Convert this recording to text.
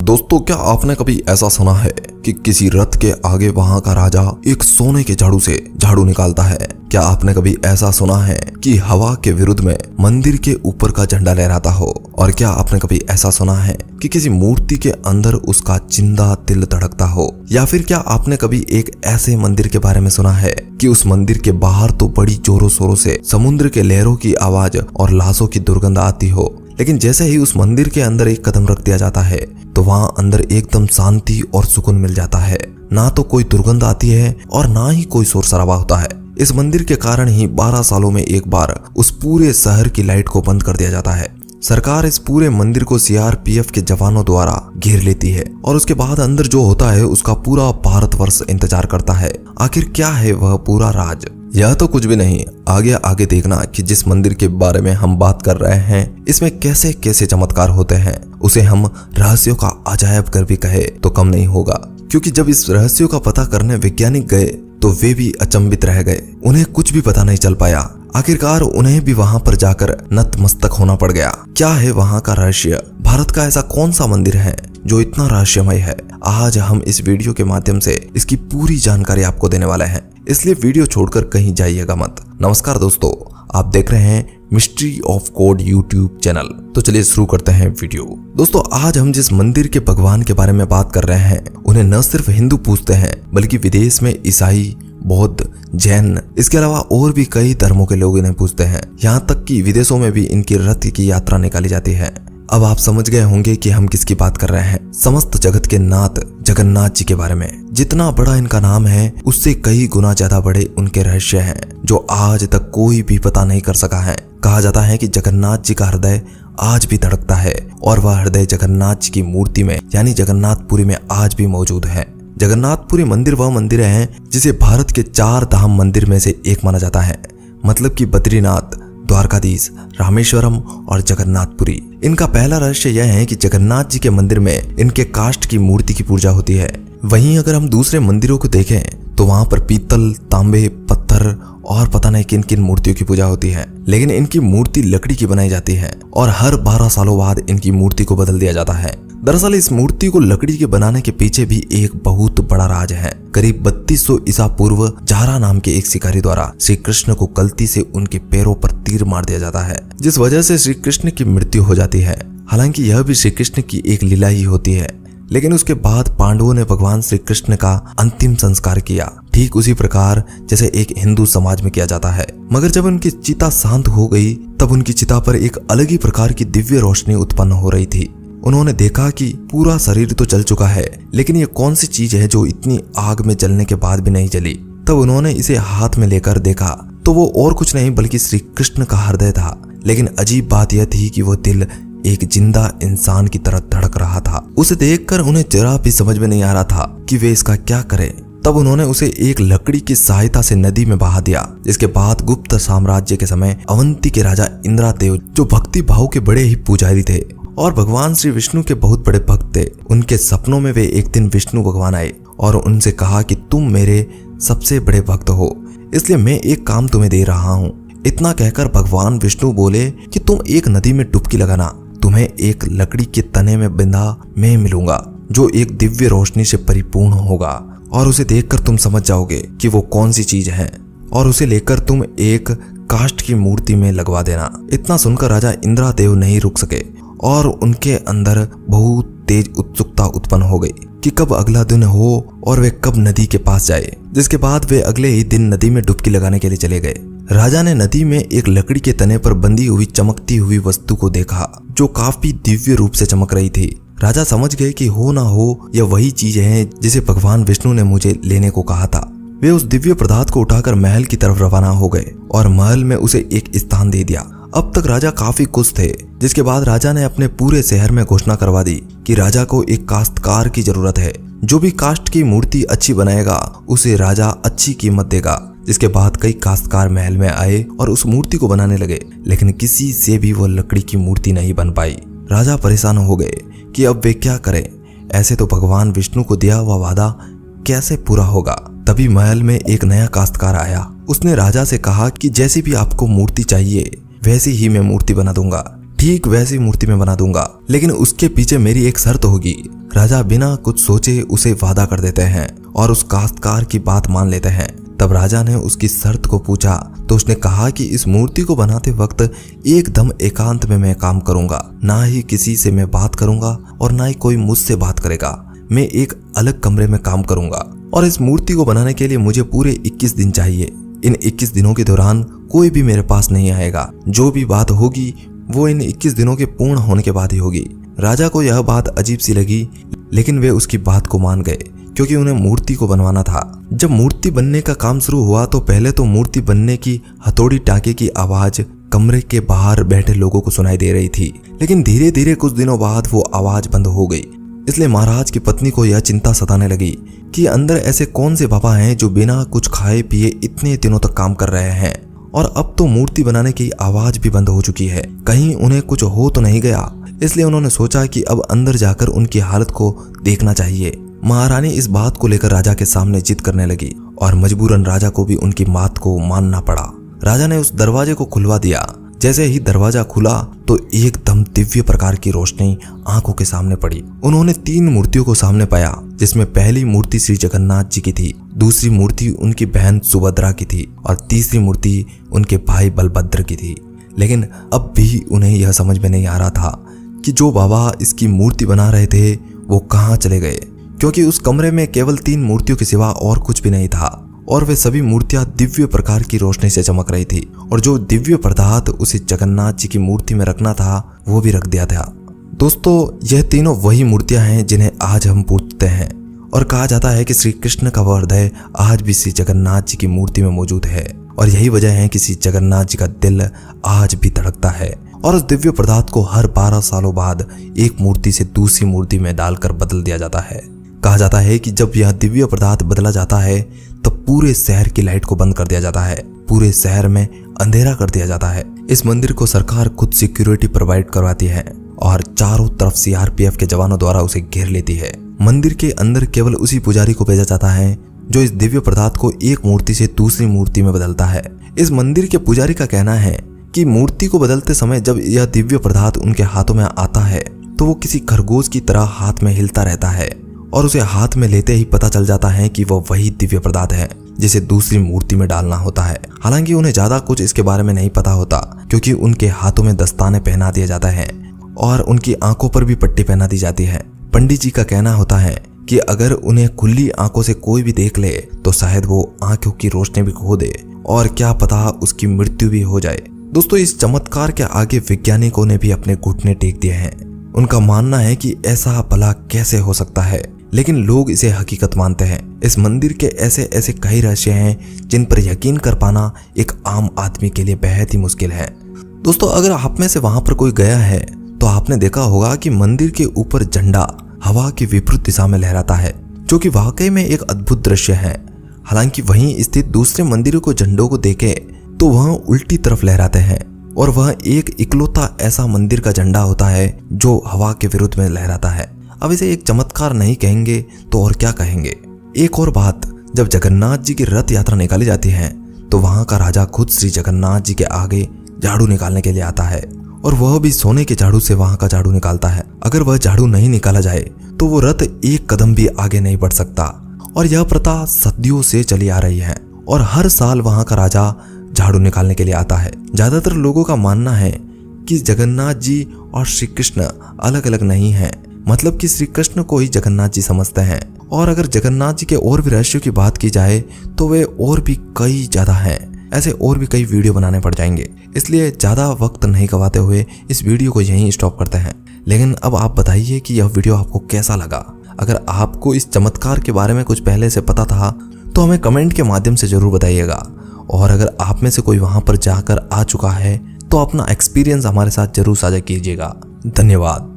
दोस्तों, क्या आपने कभी ऐसा सुना है कि किसी रथ के आगे वहां का राजा एक सोने के झाड़ू से झाड़ू निकालता है? क्या आपने कभी ऐसा सुना है कि हवा के विरुद्ध में मंदिर के ऊपर का झंडा लहराता हो? और क्या आपने कभी ऐसा सुना है कि किसी मूर्ति के अंदर उसका जिंदा दिल धड़कता हो? या फिर क्या आपने कभी एक ऐसे मंदिर के बारे में सुना है कि उस मंदिर के बाहर तो बड़ी जोरों शोरों से समुद्र के लहरों की आवाज और लाशों की दुर्गंध आती हो, लेकिन जैसे ही उस मंदिर के अंदर एक कदम रख दिया जाता है तो वहां अंदर एकदम शांति और सुकून मिल जाता है। ना तो कोई दुर्गंध आती है और ना ही कोई शोर शराबा होता है। इस मंदिर के कारण ही 12 सालों में एक बार उस पूरे शहर की लाइट को बंद कर दिया जाता है। सरकार इस पूरे मंदिर को सीआरपीएफ के जवानों द्वारा घेर लेती है और उसके बाद अंदर जो होता है उसका पूरा भारतवर्ष इंतजार करता है। आखिर क्या है वह पूरा राज? यह तो कुछ भी नहीं, आगे देखना कि जिस मंदिर के बारे में हम बात कर रहे हैं इसमें कैसे कैसे चमत्कार होते हैं। उसे हम रहस्यों का अजायब घर भी कहे तो कम नहीं होगा, क्योंकि जब इस रहस्यों का पता करने वैज्ञानिक गए तो वे भी अचंभित रह गए। उन्हें कुछ भी पता नहीं चल पाया। आखिरकार उन्हें भी वहां पर जाकर नतमस्तक होना पड़ गया। क्या है वहां का रहस्य? भारत का ऐसा कौन सा मंदिर है जो इतना रहस्यमय है? आज हम इस वीडियो के माध्यम से इसकी पूरी जानकारी आपको देने वाले हैं, इसलिए वीडियो छोड़कर कहीं जाइएगा मत। नमस्कार दोस्तों, आप देख रहे हैं mystery of code YouTube channel. तो चलिए शुरू करते हैं वीडियो। दोस्तों, आज हम जिस मंदिर के भगवान के बारे में बात कर रहे हैं उन्हें न सिर्फ हिंदू पूजते हैं बल्कि विदेश में ईसाई, बौद्ध, जैन, इसके अलावा और भी कई धर्मों के लोग इन्हें पूजते हैं। यहाँ तक कि विदेशों में भी इनकी रथ की यात्रा निकाली जाती है। अब आप समझ गए होंगे कि हम किसकी बात कर रहे हैं। समस्त जगत के नाथ जगन्नाथ जी के बारे में। जितना बड़ा इनका नाम है उससे कई गुना ज्यादा बड़े उनके रहस्य हैं जो आज तक कोई भी पता नहीं कर सका है। कहा जाता है कि जगन्नाथ जी का हृदय आज भी धड़कता है और वह हृदय जगन्नाथ जी की मूर्ति में यानी जगन्नाथपुरी में आज भी मौजूद है। जगन्नाथपुरी मंदिर वह मंदिर है जिसे भारत के 4 धाम मंदिर में से एक माना जाता है। मतलब कि बद्रीनाथ, द्वारकाधीश, रामेश्वरम और जगन्नाथपुरी। इनका पहला रहस्य यह है कि जगन्नाथ जी के मंदिर में इनके काष्ठ की मूर्ति की पूजा होती है। वहीं अगर हम दूसरे मंदिरों को देखें तो वहां पर पीतल, तांबे, पत्थर और पता नहीं किन किन मूर्तियों की पूजा होती है, लेकिन इनकी मूर्ति लकड़ी की बनाई जाती है और हर 12 सालों बाद इनकी मूर्ति को बदल दिया जाता है। दरअसल इस मूर्ति को लकड़ी के बनाने के पीछे भी एक बहुत बड़ा राज है। करीब 3200 ईसा पूर्व जारा नाम के एक शिकारी द्वारा श्री कृष्ण को गलती से उनके पैरों पर तीर मार दिया जाता है, जिस वजह से श्री कृष्ण की मृत्यु हो जाती है। हालांकि यह भी श्री कृष्ण की एक लीला ही होती है, लेकिन उसके बाद पांडवों ने भगवान श्री कृष्ण का अंतिम संस्कार किया, ठीक उसी प्रकार जैसे एक हिंदू समाज में किया जाता है। मगर जब उनकी चिता शांत हो गई तब उनकी चिता पर एक अलग ही प्रकार की दिव्य रोशनी उत्पन्न हो रही थी। उन्होंने देखा कि पूरा शरीर तो जल चुका है, लेकिन ये कौन सी चीज है जो इतनी आग में जलने के बाद भी नहीं जली। तब उन्होंने इसे हाथ में लेकर देखा तो वो और कुछ नहीं बल्कि श्री कृष्ण का हृदय था। लेकिन अजीब बात यह थी कि वो दिल एक जिंदा इंसान की तरह धड़क रहा था। उसे देखकर उन्हें जरा भी समझ में नहीं आ रहा था कि वे इसका क्या करें। तब उन्होंने उसे एक लकड़ी की सहायता से नदी में बहा दिया। जिसके बाद गुप्त साम्राज्य के समय अवंती के राजा इंद्रदेव, जो भक्ति भाव के बड़े ही पुजारी थे और भगवान श्री विष्णु के बहुत बड़े भक्त थे, उनके सपनों में वे एक दिन विष्णु भगवान आए और उनसे कहा कि तुम मेरे सबसे बड़े भक्त हो, इसलिए मैं एक काम तुम्हें दे रहा हूँ। इतना कहकर भगवान विष्णु बोले कि तुम एक नदी में डुबकी लगाना, तुम्हें एक लकड़ी के तने में बिंधा मैं मिलूंगा जो एक दिव्य रोशनी से परिपूर्ण होगा और उसे देखकर तुम समझ जाओगे कि वो कौन सी चीज है और उसे लेकर तुम एक काष्ठ की मूर्ति में लगवा देना। इतना सुनकर राजा इंद्रदेव नहीं रुक सके और उनके अंदर बहुत तेज उत्सुकता उत्पन्न हो गई कि कब अगला दिन हो और वे कब नदी के पास जाए। जिसके बाद वे अगले ही दिन नदी में डुबकी लगाने के लिए चले गए। राजा ने नदी में एक लकड़ी के तने पर बंधी हुई चमकती हुई वस्तु को देखा जो काफी दिव्य रूप से चमक रही थी। राजा समझ गए कि हो ना हो यह वही चीज है जिसे भगवान विष्णु ने मुझे लेने को कहा था। वे उस दिव्य पदार्थ को उठाकर महल की तरफ रवाना हो गए और महल में उसे एक स्थान दे दिया। अब तक राजा काफी खुश थे। जिसके बाद राजा ने अपने पूरे शहर में घोषणा करवा दी कि राजा को एक काश्तकार की जरूरत है। जो भी काष्ठ की मूर्ति अच्छी बनाएगा उसे राजा अच्छी कीमत देगा। जिसके बाद कई काश्तकार महल में आए और उस मूर्ति को बनाने लगे, लेकिन किसी से भी वो लकड़ी की मूर्ति नहीं बन पाई। राजा परेशान हो गए कि अब वे क्या करें। ऐसे तो भगवान विष्णु को दिया हुआ वादा कैसे पूरा होगा। तभी महल में एक नया काश्तकार आया। उसने राजा से कहा कि जैसी भी आपको मूर्ति चाहिए वैसी ही मैं मूर्ति बना दूंगा, ठीक वैसी मूर्ति में बना दूंगा, लेकिन उसके पीछे मेरी एक शर्त होगी। राजा बिना कुछ सोचे उसे वादा कर देते हैं और उस काश्तकार की बात मान लेते हैं। तब राजा ने उसकी शर्त को पूछा तो उसने कहा कि इस मूर्ति को बनाते वक्त एकदम एकांत में मैं काम करूंगा, ना ही किसी से मैं बात करूंगा और ना ही कोई मुझसे बात करेगा। मैं एक अलग कमरे में काम करूंगा और इस मूर्ति को बनाने के लिए मुझे पूरे 21 दिन चाहिए। इन 21 दिनों के दौरान कोई भी मेरे पास नहीं आएगा। जो भी बात होगी वो इन 21 दिनों के पूर्ण होने के बाद ही होगी। राजा को यह बात अजीब सी लगी, लेकिन वे उसकी बात को मान गए क्योंकि उन्हें मूर्ति को बनवाना था। जब मूर्ति बनने का काम शुरू हुआ तो पहले तो मूर्ति बनने की हथौड़ी टाँके की आवाज कमरे के बाहर बैठे लोगों को सुनाई दे रही थी, लेकिन धीरे धीरे कुछ दिनों बाद वो आवाज बंद हो गई। इसलिए महाराज की पत्नी को यह चिंता सताने लगी कि अंदर ऐसे कौन से बाबा हैं जो बिना कुछ खाए पिए इतने दिनों तक काम कर रहे हैं, और अब तो मूर्ति बनाने की आवाज भी बंद हो चुकी है, कहीं उन्हें कुछ हो तो नहीं गया। इसलिए उन्होंने सोचा कि अब अंदर जाकर उनकी हालत को देखना चाहिए। महारानी इस बात को लेकर राजा के सामने जिद करने लगी और मजबूरन राजा को भी उनकी बात को मानना पड़ा। राजा ने उस दरवाजे को खुलवा दिया। जैसे ही दरवाजा खुला तो एकदम दिव्य प्रकार की रोशनी आंखों के सामने पड़ी। उन्होंने 3 मूर्तियों को सामने पाया, जिसमें पहली मूर्ति श्री जगन्नाथ जी की थी, दूसरी मूर्ति उनकी बहन सुभद्रा की थी और तीसरी मूर्ति उनके भाई बलभद्र की थी। लेकिन अब भी उन्हें यह समझ में नहीं आ रहा था कि जो बाबा इसकी मूर्ति बना रहे थे वो कहाँ चले गए, क्योंकि उस कमरे में केवल 3 मूर्तियों के सिवा और कुछ भी नहीं था और वे सभी मूर्तियां दिव्य प्रकार की रोशनी से चमक रही थी और जो दिव्य पदार्थ उसे जगन्नाथ जी की मूर्ति में रखना था वो भी रख दिया था। दोस्तों, यह तीनों वही मूर्तियां हैं जिन्हें आज हम पूजते हैं और कहा जाता है कि श्री कृष्ण का वह हृदय आज भी श्री जगन्नाथ जी की मूर्ति में मौजूद है और यही वजह है कि श्री जगन्नाथ जी का दिल आज भी धड़कता है और उस दिव्य पदार्थ को हर 12 सालों बाद एक मूर्ति से दूसरी मूर्ति में डालकर बदल दिया जाता है। कहा जाता है कि जब यह दिव्य पदार्थ बदला जाता है तब पूरे शहर की लाइट को बंद कर दिया जाता है, पूरे शहर में अंधेरा कर दिया जाता है। इस मंदिर को सरकार खुद सिक्योरिटी प्रोवाइड करवाती है और चारों तरफ सीआरपीएफ के जवानों द्वारा उसे घेर लेती है। मंदिर के अंदर केवल उसी पुजारी को भेजा जाता है जो इस दिव्य पदार्थ को एक मूर्ति से दूसरी मूर्ति में बदलता है। इस मंदिर के पुजारी का कहना है कि मूर्ति को बदलते समय जब यह दिव्य पदार्थ उनके हाथों में आता है तो वो किसी खरगोश की तरह हाथ में हिलता रहता है और उसे हाथ में लेते ही पता चल जाता है कि वह वही दिव्य पदार्थ है जिसे दूसरी मूर्ति में डालना होता है। हालांकि उन्हें ज्यादा कुछ इसके बारे में नहीं पता होता, क्योंकि उनके हाथों में दस्ताने पहना दिए जाता है और उनकी आंखों पर भी पट्टी पहना दी जाती है। पंडित जी का कहना होता है कि अगर उन्हें खुली आंखों से कोई भी देख ले तो शायद वो आंखों की रोशनी भी खो दे और क्या पता उसकी मृत्यु भी हो जाए। दोस्तों, इस चमत्कार के आगे वैज्ञानिकों ने भी अपने घुटने टेक दिए हैं। उनका मानना है कि ऐसा भला कैसे हो सकता है, लेकिन लोग इसे हकीकत मानते हैं। इस मंदिर के ऐसे ऐसे कई रहस्य हैं जिन पर यकीन कर पाना एक आम आदमी के लिए बेहद ही मुश्किल है। दोस्तों, अगर आप में से वहां पर कोई गया है तो आपने देखा होगा कि मंदिर के ऊपर झंडा हवा की विपरीत दिशा में लहराता है, जो कि वाकई में एक अद्भुत दृश्य है। हालांकि वहीं स्थित दूसरे मंदिरों को झंडों को देखे तो वह उल्टी तरफ लहराते हैं और वह एक इकलौता ऐसा मंदिर का झंडा होता है जो हवा के विरुद्ध में लहराता है। अब इसे एक चमत्कार नहीं कहेंगे तो और क्या कहेंगे। एक और बात, जब जगन्नाथ जी की रथ यात्रा निकाली जाती है तो वहां का राजा खुद श्री जगन्नाथ जी के आगे झाड़ू निकालने के लिए आता है और वह भी सोने के झाड़ू से वहां का झाड़ू निकालता है। अगर वह झाड़ू नहीं निकाला जाए तो वो रथ एक कदम भी आगे नहीं बढ़ सकता और यह प्रथा सदियों से चली आ रही है और हर साल वहां का राजा झाड़ू निकालने के लिए आता है। ज्यादातर लोगों का मानना है कि जगन्नाथ जी और श्री कृष्ण अलग अलग नहीं हैं, मतलब कि श्री कृष्ण को ही जगन्नाथ जी समझते हैं और अगर जगन्नाथ जी के और भी रहस्यों की बात की जाए तो वे और भी कई ज्यादा हैं। ऐसे और भी कई वीडियो बनाने पड़ जाएंगे, इसलिए ज्यादा वक्त नहीं गवाते हुए इस वीडियो को यहीं स्टॉप करते हैं। लेकिन अब आप बताइए कि यह वीडियो आपको कैसा लगा। अगर आपको इस चमत्कार के बारे में कुछ पहले से पता था तो हमें कमेंट के माध्यम से जरूर बताइएगा, और अगर आप में से कोई वहां पर जाकर आ चुका है तो अपना एक्सपीरियंस हमारे साथ जरूर साझा कीजिएगा। धन्यवाद।